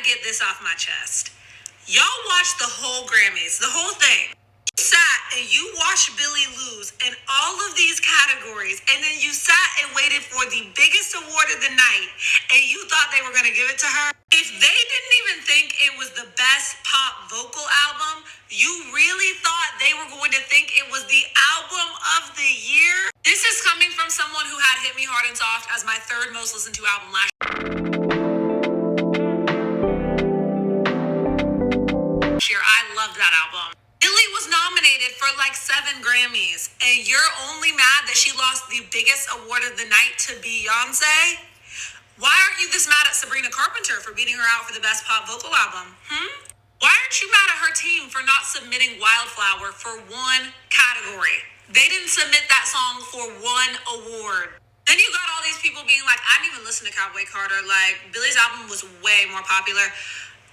get this off my chest. Y'all watched the whole Grammys, the whole thing. You sat and you watched Billie lose in all of these categories, and then you sat and waited for the biggest award of the night, and you thought they were going to give it to her. If they didn't even think it was the best pop vocal album, you really thought they were going to think it was the album of the year? This is coming from someone who had Hit Me Hard and Soft as my third most listened to album last year. I loved that album. Billie was nominated for like 7 Grammys, and you're only mad that she lost the biggest award of the night to Beyonce? Why aren't you this mad at Sabrina Carpenter for beating her out for the best pop vocal album? Why aren't you mad at her team for not submitting Wildflower for one category? They didn't submit that song for one award. Then you got all these people being like, I didn't even listen to Cowboy Carter. Like, Billie's album was way more popular.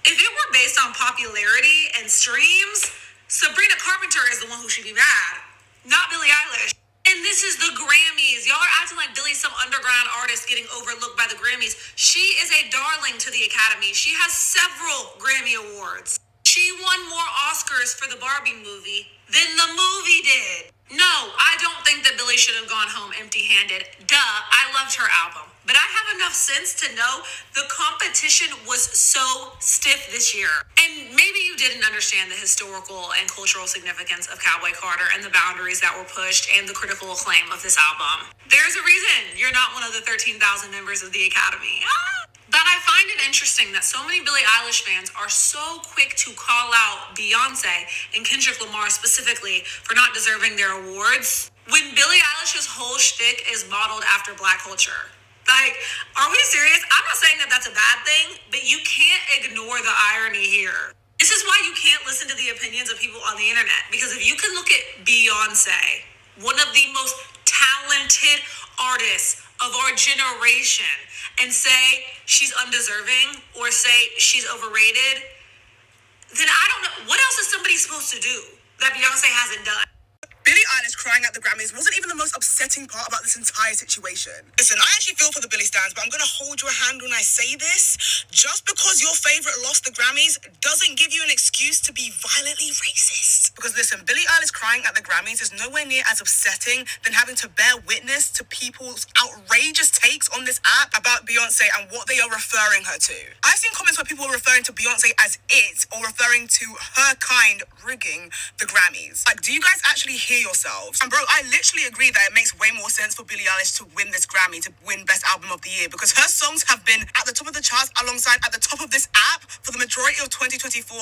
If it were based on popularity and streams, Sabrina Carpenter is the one who should be mad, not Billie Eilish. And this is the Grammys. Y'all are acting like Billie's some underground artist getting overlooked by the Grammys. She is a darling to the Academy. She has several Grammy Awards. She won more Oscars for the Barbie movie than the movie did. No, I don't think that Billie should have gone home empty-handed. Duh, I loved her album. But I have enough sense to know the competition was so stiff this year. And maybe you didn't understand the historical and cultural significance of Cowboy Carter and the boundaries that were pushed and the critical acclaim of this album. There's a reason you're not one of the 13,000 members of the Academy. But I find it interesting that so many Billie Eilish fans are so quick to call out Beyonce and Kendrick Lamar specifically for not deserving their awards, when Billie Eilish's whole shtick is modeled after Black culture. Like, are we serious? I'm not saying that that's a bad thing, but you can't ignore the irony here. This is why you can't listen to the opinions of people on the internet. Because if you can look at Beyonce, one of the most talented artists of our generation, and say she's undeserving or say she's overrated, then I don't know. What else is somebody supposed to do that Beyonce hasn't done? Billie Eilish crying at the Grammys wasn't even the most upsetting part about this entire situation. Listen, I actually feel for the Billie stans, but I'm going to hold your hand when I say this. Just because your favorite lost the Grammys doesn't give you an excuse to be violently racist. Because listen, Billie Eilish crying at the Grammys is nowhere near as upsetting than having to bear witness to people's outrageous takes on this app about Beyonce and what they are referring her to. I've seen comments where people are referring to Beyonce as it or referring to her kind rigging the Grammys. Like, do you guys actually hear yourselves? And bro, I literally agree that it makes way more sense for Billie Eilish to win this Grammy, to win Best Album of the Year, because her songs have been at the top of the charts alongside at the top of this app for the majority of 2024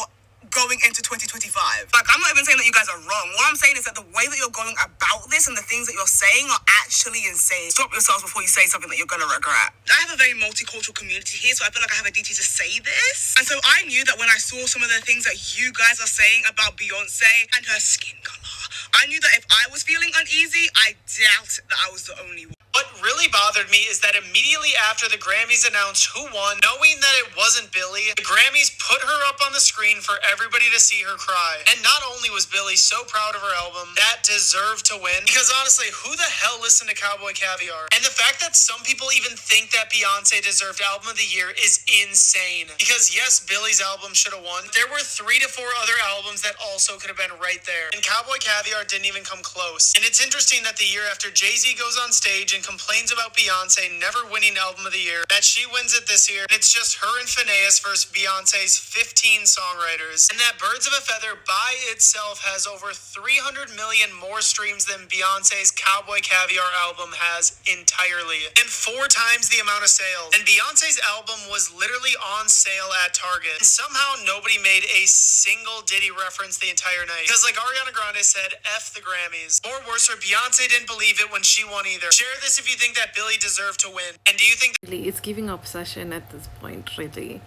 going into 2025. Like, I'm not even saying that you guys are wrong. What I'm saying is that the way that you're going about this and the things that you're saying are actually insane. Stop yourselves before you say something that you're gonna regret. I have a very multicultural community here, so I feel like I have a duty to say this. And so I knew that when I saw some of the things that you guys are saying about Beyonce and her skin color, I knew that if I was feeling uneasy, I doubt that I was the only one. What really bothered me is that immediately after the Grammys announced who won, knowing that it wasn't Billie, the Grammys put her up on the screen for everybody to see her cry. And not only was Billie so proud of her album, that deserved to win, because honestly, who the hell listened to Cowboy Caviar? And the fact that some people even think that Beyonce deserved Album of the Year is insane. Because yes, Billie's album should have won. There were 3 to 4 other albums that also could have been right there. And Cowboy Caviar didn't even come close. And it's interesting that the year after Jay-Z goes on stage and complains about Beyonce never winning Album of the Year, that she wins it this year. And it's just her and Phineas versus Beyonce's 15 songwriters. And that Birds of a Feather by itself has over 300 million more streams than Beyonce's Cowboy Caviar album has entirely. And 4 times the amount of sales. And Beyonce's album was literally on sale at Target. And somehow nobody made a single Diddy reference the entire night. Because like Ariana Grande said, F the Grammys. Or worse, Beyonce didn't believe it when she won either. Share this if you think that Billie deserved to win. And do you think really it's giving obsession at this point? Really,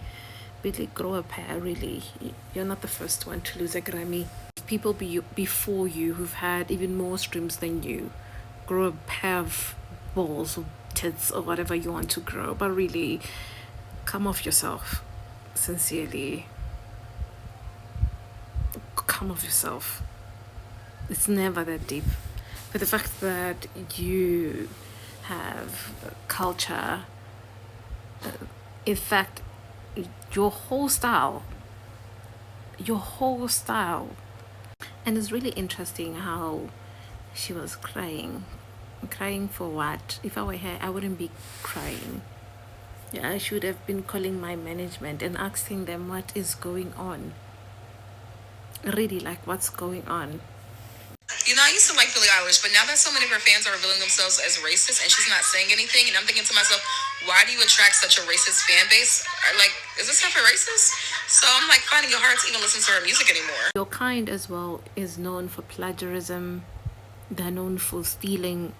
Billie, grow a pair. Really, you're not the first one to lose a Grammy. People before you who've had even more streams than you grow a pair of balls or tits or whatever you want to grow, but really come off yourself. Sincerely, come off yourself. It's never that deep. But the fact that you have culture, in fact, your whole style, your whole style. And it's really interesting how she was crying. Crying for what? If I were her, I wouldn't be crying. Yeah, I should have been calling my management and asking them what is going on. Really, like, what's going on? You know, I used to like Billie Eilish, but now that so many of her fans are revealing themselves as racist and she's not saying anything, and I'm thinking to myself, why do you attract such a racist fan base? Like, is this stuff racist? So I'm like finding it hard to even listen to her music anymore. Your kind as well is known for plagiarism. They're known for stealing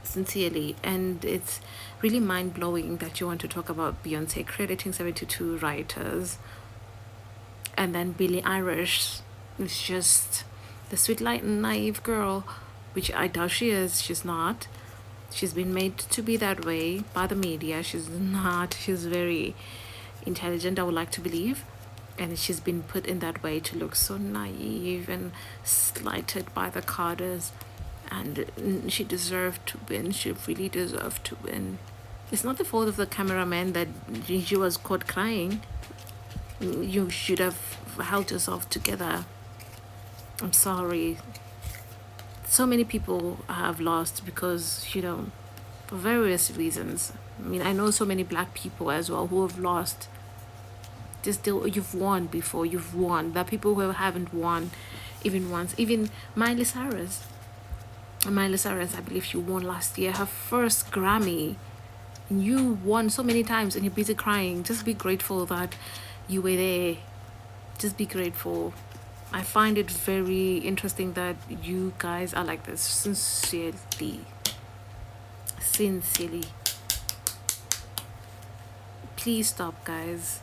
sincerely, and it's really mind-blowing that you want to talk about Beyonce crediting 72 writers, and then Billie Eilish is just the sweet, light, and naive girl, which I doubt she is. She's not. She's been made to be that way by the media. She's not. She's very intelligent, I would like to believe, and she's been put in that way to look so naive and slighted by the Carters, and she deserved to win. She really deserved to win. It's not the fault of the cameraman that she was caught crying. You should have held yourself together. I'm sorry. So many people have lost because, for various reasons. I mean, I know so many black people as well who have lost. You've won before. You've won. There are people who haven't won even once. Even Miley Cyrus, I believe she won last year, her first Grammy. You won so many times and you're busy crying. Just be grateful that you were there. Just be grateful. I find it very interesting that you guys are like this. Sincerely. Please stop, guys.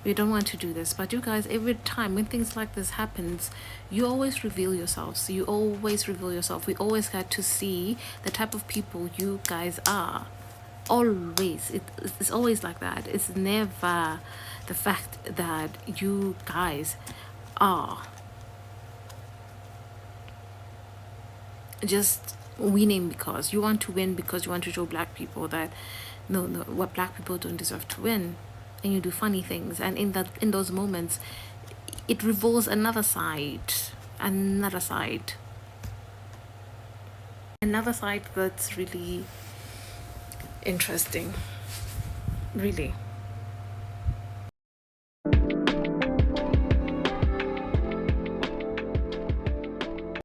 We don't want to do this, but you guys, every time when things like this happens, you always reveal yourselves. We always get to see the type of people you guys are. Always. It's always like that. It's never the fact that you guys are just winning because you want to win, because you want to show black people that no, what black people don't deserve to win, and you do funny things, and in those moments it reveals another side that's really interesting, really.